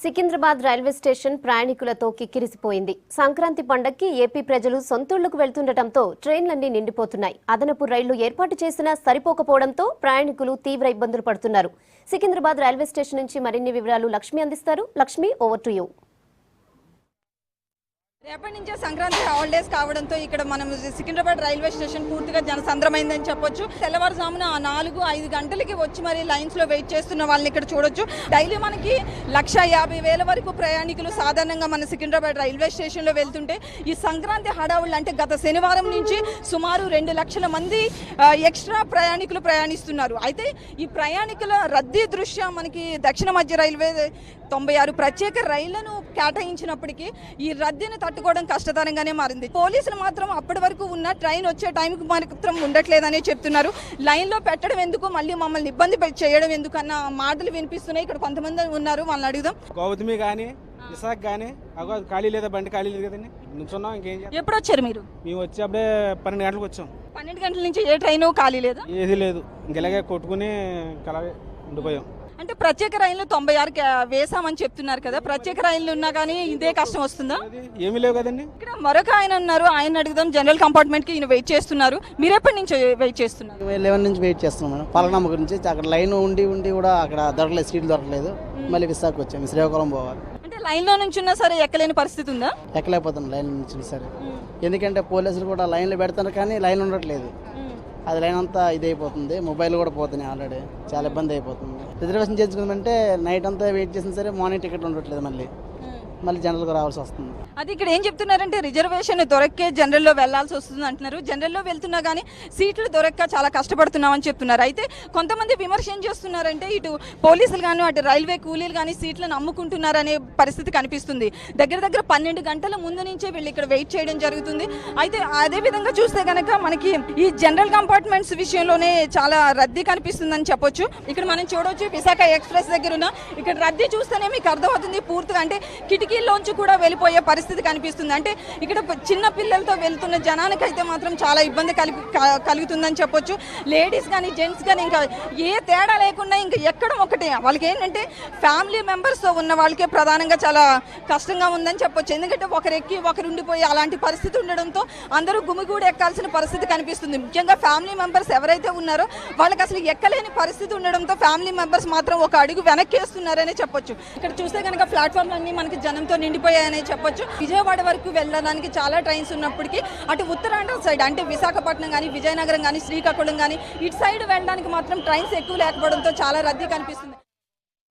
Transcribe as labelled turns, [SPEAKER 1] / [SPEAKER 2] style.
[SPEAKER 1] Secunderabad railway station ప్రయాణికులతో కిక్కిరిసిపోయింది. సంక్రాంతి పండగకి ఏపీ ప్రజలు సొంతూళ్లకు వెళ్తుండటంతో ట్రైన్లన్నీ నిండిపోతున్నాయి. అదనపు రైళ్లు ఏర్పాటు చేసినా సరిపోకపోవడంతో ప్రయాణికులు తీవ్ర ఇబ్బందులు పడుతున్నారు. సికింద్రాబాద్ రైల్వే స్టేషన్ నుంచి మరిన్ని వివరాలు లక్ష్మి అందిస్తారు. Lakshmi, over to you.
[SPEAKER 2] రేపటి నుంచే సంక్రాంతి హాలిడేస్ కావడంతో ఇక్కడ మనం సికింద్రాబాద్ రైల్వే స్టేషన్ పూర్తిగా జనసంద్రమైందని చెప్పొచ్చు. తెల్లవారుజామున 4-5 గంటలకి వచ్చి మరి లైన్స్ లో వెయిట్ చేస్తున్న వాళ్ళని ఇక్కడ చూడొచ్చు. డైలీ మనకి 1,50,000 వరకు ప్రయాణికులు సాధారణంగా మన సికింద్రాబాద్ రైల్వే స్టేషన్ లో వెళ్తుంటే ఈ సంక్రాంతి హడావుళ్ళు అంటే గత శనివారం నుంచి సుమారు 2 లక్షల మంది ఎక్స్ట్రా ప్రయాణికులు ప్రయాణిస్తున్నారు. అయితే ఈ ప్రయాణికుల రద్దీ దృష్ట్యా మనకి దక్షిణ మధ్య రైల్వే 96 ప్రత్యేక రైళ్లను కేటాయించినప్పటికీ ఈ రద్దీని తట్టుకోవడం కష్టతరంగానే మారింది. పోలీసులు మాత్రం అప్పటి వరకు ఉన్న ట్రైన్ వచ్చే టైంకి మాత్రం ఉండట్లేదని చెప్తున్నారు. లైన్లో పెట్టడం ఎందుకు, మళ్ళీ మమ్మల్ని ఇబ్బంది చేయడం ఎందుకు అన్న మాటలు వినిపిస్తున్నాయి. ఇక్కడ కొంతమంది ఉన్నారు, వాళ్ళని అడుగుదాం.
[SPEAKER 3] గౌతమి కానీ ఇసాక్ కానీ ఖాళీ లేదా, బండి ఖాళీ లేదు కదండి, నుంచున్నాం. ఇంకేం
[SPEAKER 2] ఎప్పుడు వచ్చారు మీరు?
[SPEAKER 3] మేము వచ్చి అప్పుడే 12 గంటలకు వచ్చాం.
[SPEAKER 2] 12 గంటల నుంచి ఏ ట్రైన్ ఖాళీ లేదు,
[SPEAKER 3] ఏది లేదు. ఇంకెలాగే కొట్టుకుని అలాగే ఉండిపోయాం.
[SPEAKER 2] అంటే ప్రత్యేక రైళ్లు 96 వేసామని చెప్తున్నారు కదా, ప్రత్యేక రైళ్లు ఉన్నా కానీ ఇదే కష్టం వస్తుందా?
[SPEAKER 3] ఏమీ లేవు కదండి.
[SPEAKER 2] ఇక్కడ మరొక ఆయన ఉన్నారు, ఆయన అడుగుదాం. జనరల్ కంపార్ట్మెంట్ కి ఈయన వెయిట్ చేస్తున్నారు. మీరు ఎప్పటి నుంచి వెయిట్ చేస్తున్నారు?
[SPEAKER 4] 11 నుంచి వెయిట్ చేస్తున్నాం మేడం. పలనామ గురించి అక్కడ లైన్ ఉండి కూడా అక్కడ దొరకలేదు, సీట్లు దొరకలేదు. మళ్ళీ విశాఖ వచ్చాము, శ్రీకాకుళం పోవాలి.
[SPEAKER 2] అంటే లైన్ లో నుంచి ఉన్నా సరే ఎక్కలేని పరిస్థితి ఉందా?
[SPEAKER 4] ఎక్కలేకపోతున్నాం లైన్ నుంచి సరే. ఎందుకంటే పోలీసులు కూడా లైన్లో పెడతారు కానీ లైన్ ఉండట్లేదు. అది లైన్ అంతా ఇదైపోతుంది, మొబైల్ కూడా పోతున్నాయి. ఆల్రెడీ చాలా ఇబ్బంది అయిపోతుంది. రిజర్వేషన్ చేసుకుందామంటే నైట్ అంతా వెయిట్ చేసిన సరే మార్నింగ్ టికెట్ ఉండట్లేదు. మళ్ళీ జనరల్గా రావాల్సి వస్తుంది.
[SPEAKER 2] అది ఇక్కడ ఏం చెప్తున్నారంటే రిజర్వేషన్ దొరక్కే జనరల్లో వెళ్లాల్సి వస్తుంది అంటున్నారు. జనరల్లో వెళ్తున్నా కానీ సీట్లు దొరక్క చాలా కష్టపడుతున్నామని చెప్తున్నారు. అయితే కొంతమంది విమర్శ ఏం చేస్తున్నారంటే ఇటు పోలీసులు కానీ అటు రైల్వే కూలీలు కానీ సీట్లను అమ్ముకుంటున్నారనే పరిస్థితి కనిపిస్తుంది. దగ్గర 12 గంటల ముందు నుంచే వీళ్ళు ఇక్కడ వెయిట్ చేయడం జరుగుతుంది. అయితే అదే విధంగా చూస్తే కనుక మనకి ఈ జనరల్ కంపార్ట్మెంట్స్ విషయంలోనే చాలా రద్దీ కనిపిస్తుందని చెప్పొచ్చు. ఇక్కడ మనం చూడవచ్చు, విశాఖ ఎక్స్ప్రెస్ దగ్గర ఉన్న ఇక్కడ రద్దీ చూస్తేనే మీకు అర్థమవుతుంది పూర్తిగా. అంటే కిటికీల్లోంచి కూడా వెళ్ళిపోయే పరిస్థితి కనిపిస్తుంది. అంటే ఇక్కడ చిన్న పిల్లలతో వెళ్తున్న జనానికైతే మాత్రం చాలా ఇబ్బంది కలుగుతుందని చెప్పొచ్చు. లేడీస్ కానీ జెంట్స్ కానీ ఇంకా ఏ తేడా లేకుండా ఇంకా ఎక్కడం ఒకటే. వాళ్ళకి ఏంటంటే ఫ్యామిలీ మెంబర్స్తో ఉన్న వాళ్ళకే ప్రధానంగా చాలా కష్టంగా ఉందని చెప్పొచ్చు. ఎందుకంటే ఒకరు ఎక్కి ఒకరు ఉండిపోయి అలాంటి పరిస్థితి ఉండడంతో అందరూ గుమిగూడి ఎక్కాల్సిన పరిస్థితి కనిపిస్తుంది. ముఖ్యంగా ఫ్యామిలీ మెంబర్స్ ఎవరైతే ఉన్నారో వాళ్ళకి అసలు ఎక్కలేని పరిస్థితి ఉండడంతో ఫ్యామిలీ మెంబర్స్ మాత్రం ఒక అడుగు వెనక్కేస్తున్నారనే చెప్పొచ్చు. ఇక్కడ చూస్తే కనుక ప్లాట్ఫామ్లు అన్ని మనకి జనంతో నిండిపోయాయనే చెప్పొచ్చు. విజయవాడ వరకు వెళ్ళడానికి చాలా ట్రైన్స్ ఉన్నప్పటికీ అటు ఉత్తరాంధ్ర సైడ్ అంటే విశాఖపట్నం కానీ విజయనగరం కానీ శ్రీకాకుళం కానీ ఇటు సైడ్ వెళ్ళడానికి మాత్రం ట్రైన్స్ ఎక్కువ లేకపోవడంతో చాలా రద్దీ కనిపిస్తుంది.